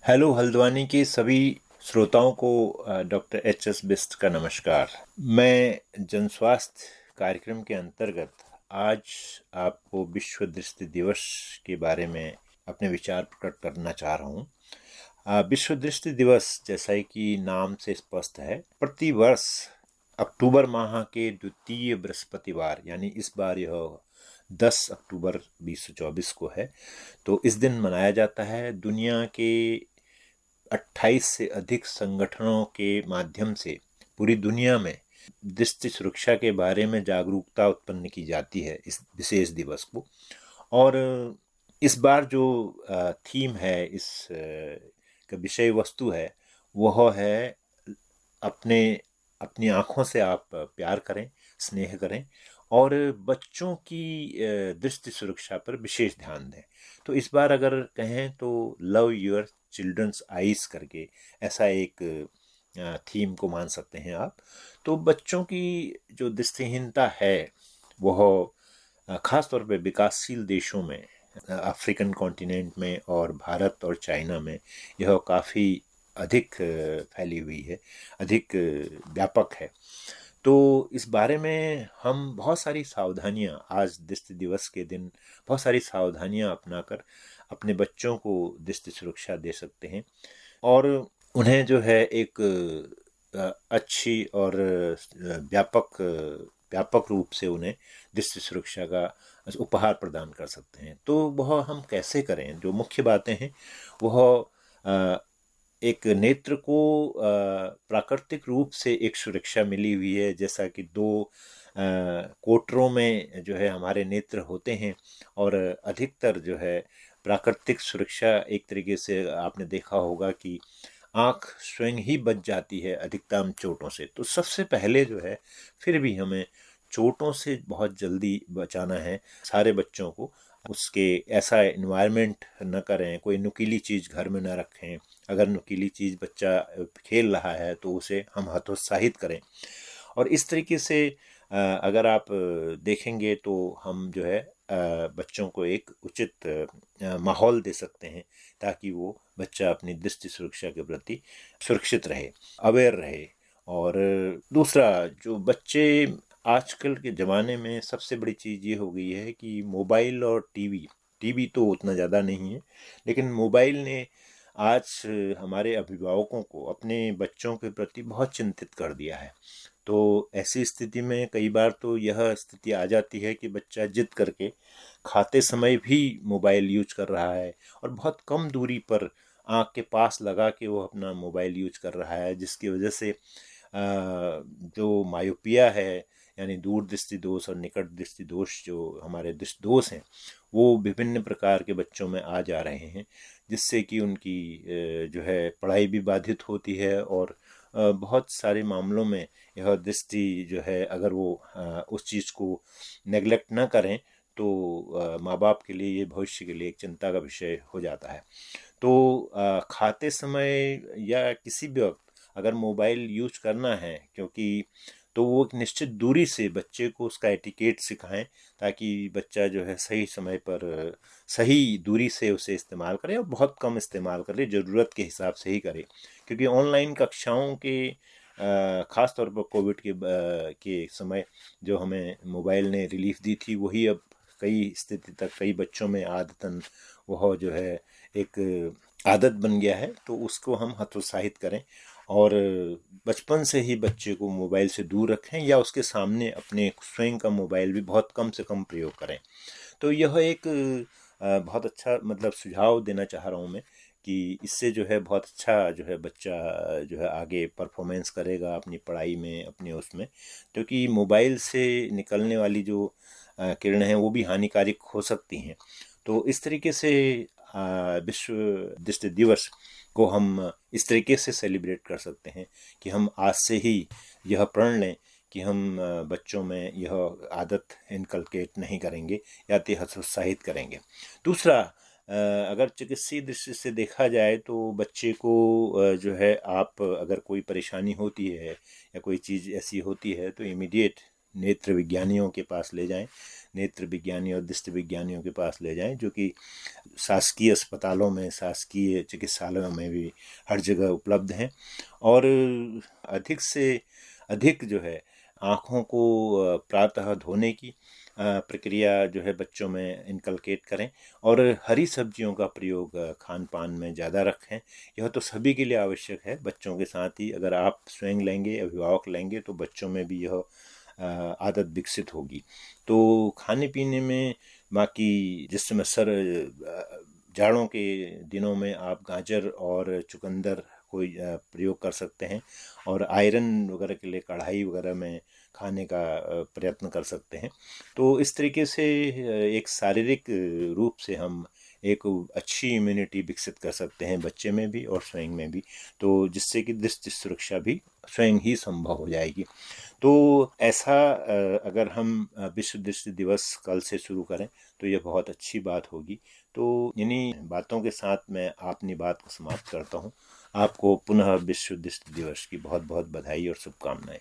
Hello Haldwani के सभी श्रोताओं को डॉक्टर एच एस बिस्ट का नमस्कार। मैं जन स्वास्थ्य कार्यक्रम के अंतर्गत आज आपको विश्व दृष्टि दिवस के बारे में अपने विचार प्रकट करना चाह रहा हूँ। विश्व दृष्टि दिवस जैसा कि नाम से स्पष्ट है, प्रतिवर्ष अक्टूबर माह के द्वितीय बृहस्पतिवार यानी इस बार यह 10 अक्टूबर 2024 को है, तो इस दिन मनाया जाता है। दुनिया के 28 से अधिक संगठनों के माध्यम से पूरी दुनिया में दृष्टि सुरक्षा के बारे में जागरूकता उत्पन्न की जाती है इस विशेष दिवस को। और इस बार जो थीम है, इस का विषय वस्तु है, वह है अपने अपनी आँखों से आप प्यार करें, स्नेह करें और बच्चों की दृष्टि सुरक्षा पर विशेष ध्यान दें। तो इस बार अगर कहें तो लव योर चिल्ड्रंस आइज करके ऐसा एक थीम को मान सकते हैं आप। तो बच्चों की जो दृष्टिहीनता है वह ख़ास तौर पे विकासशील देशों में, अफ्रीकन कॉन्टिनेंट में और भारत और चाइना में यह काफ़ी अधिक फैली हुई है, अधिक व्यापक है। तो इस बारे में हम बहुत सारी सावधानियां, आज दृष्टि दिवस के दिन बहुत सारी सावधानियां अपनाकर अपने बच्चों को दृष्टि सुरक्षा दे सकते हैं और उन्हें जो है एक अच्छी और व्यापक व्यापक रूप से उन्हें दृष्टि सुरक्षा का उपहार प्रदान कर सकते हैं। तो वह हम कैसे करें? जो मुख्य बातें हैं वह एक नेत्र को प्राकृतिक रूप से एक सुरक्षा मिली हुई है, जैसा कि दो कोटरों में जो है हमारे नेत्र होते हैं और अधिकतर जो है प्राकृतिक सुरक्षा एक तरीके से आपने देखा होगा कि आँख स्वयं ही बच जाती है अधिकतम चोटों से। तो सबसे पहले जो है फिर भी हमें चोटों से बहुत जल्दी बचाना है सारे बच्चों को। उसके ऐसा एनवायरनमेंट न करें, कोई नुकीली चीज़ घर में न रखें। अगर नुकीली चीज़ बच्चा खेल रहा है तो उसे हम हतोत्साहित करें। और इस तरीके से अगर आप देखेंगे तो हम जो है बच्चों को एक उचित माहौल दे सकते हैं ताकि वो बच्चा अपनी दृष्टि सुरक्षा के प्रति सुरक्षित रहे, अवेयर रहे। और दूसरा, जो बच्चे आजकल के ज़माने में सबसे बड़ी चीज़ ये हो गई है कि मोबाइल और टीवी। टीवी तो उतना ज़्यादा नहीं है, लेकिन मोबाइल ने आज हमारे अभिभावकों को अपने बच्चों के प्रति बहुत चिंतित कर दिया है। तो ऐसी स्थिति में कई बार तो यह स्थिति आ जाती है कि बच्चा जिद करके खाते समय भी मोबाइल यूज कर रहा है और बहुत कम दूरी पर आँख के पास लगा के वो अपना मोबाइल यूज कर रहा है, जिसकी वजह से जो मायोपिया है यानी दूर दृष्टि दोष और निकट दृष्टि दोष, जो हमारे दृष्टि दोष हैं, वो विभिन्न प्रकार के बच्चों में आ जा रहे हैं, जिससे कि उनकी जो है पढ़ाई भी बाधित होती है और बहुत सारे मामलों में यह दृष्टि जो है अगर वो उस चीज़ को नेगलेक्ट ना करें तो माँ बाप के लिए ये भविष्य के लिए एक चिंता का विषय हो जाता है। तो खाते समय या किसी भी वक्त अगर मोबाइल यूज करना है, क्योंकि तो वो एक निश्चित दूरी से बच्चे को उसका एटिकेट सिखाएं ताकि बच्चा जो है सही समय पर सही दूरी से उसे इस्तेमाल करे और बहुत कम इस्तेमाल करे, ज़रूरत के हिसाब से ही करे। क्योंकि ऑनलाइन कक्षाओं के ख़ास तौर पर कोविड के समय जो हमें मोबाइल ने रिलीफ दी थी, वही अब कई स्थिति तक कई बच्चों में आदतन वह जो है एक आदत बन गया है। तो उसको हम हतोत्साहित करें और बचपन से ही बच्चे को मोबाइल से दूर रखें या उसके सामने अपने स्वयं का मोबाइल भी बहुत कम से कम प्रयोग करें। तो यह एक बहुत अच्छा मतलब सुझाव देना चाह रहा हूँ मैं कि इससे जो है बहुत अच्छा जो है बच्चा जो है आगे परफॉर्मेंस करेगा अपनी पढ़ाई में, अपने उसमें। क्योंकि मोबाइल से निकलने वाली जो किरणें हैं वो भी हानिकारक हो सकती हैं। तो इस तरीके से विश्व दृष्टि दिवस को हम इस तरीके से सेलिब्रेट कर सकते हैं कि हम आज से ही यह प्रण लें कि हम बच्चों में यह आदत इनकलकेट नहीं करेंगे या हतोत्साहित करेंगे। दूसरा, अगर चिकित्सीय दृष्टि से देखा जाए तो बच्चे को जो है आप अगर कोई परेशानी होती है या कोई चीज़ ऐसी होती है तो इमीडिएट नेत्र विज्ञानियों के पास ले जाएं, नेत्र विज्ञानी और दृष्टि विज्ञानियों के पास ले जाएं, जो कि शासकीय अस्पतालों में, शासकीय चिकित्सालयों में भी हर जगह उपलब्ध हैं। और अधिक से अधिक जो है आँखों को प्रातः धोने की प्रक्रिया जो है बच्चों में इनकलकेट करें, और हरी सब्जियों का प्रयोग खान पान में ज़्यादा रखें। यह तो सभी के लिए आवश्यक है, बच्चों के साथ ही अगर आप स्वयं लेंगे, अभिभावक लेंगे, तो बच्चों में भी यह आदत विकसित होगी। तो खाने पीने में बाकी जिस समय जाड़ों के दिनों में आप गाजर और चुकंदर कोई प्रयोग कर सकते हैं, और आयरन वगैरह के लिए कढ़ाई वगैरह में खाने का प्रयत्न कर सकते हैं। तो इस तरीके से एक शारीरिक रूप से हम एक अच्छी इम्यूनिटी विकसित कर सकते हैं बच्चे में भी और स्वयं में भी, तो जिससे कि दृष्टि सुरक्षा भी स्वयं ही संभव हो जाएगी। तो ऐसा अगर हम विश्व दृष्टि दिवस कल से शुरू करें तो यह बहुत अच्छी बात होगी। तो इन्हीं बातों के साथ मैं अपनी बात को समाप्त करता हूँ। आपको पुनः विश्व दृष्टि दिवस की बहुत बहुत बधाई और शुभकामनाएं।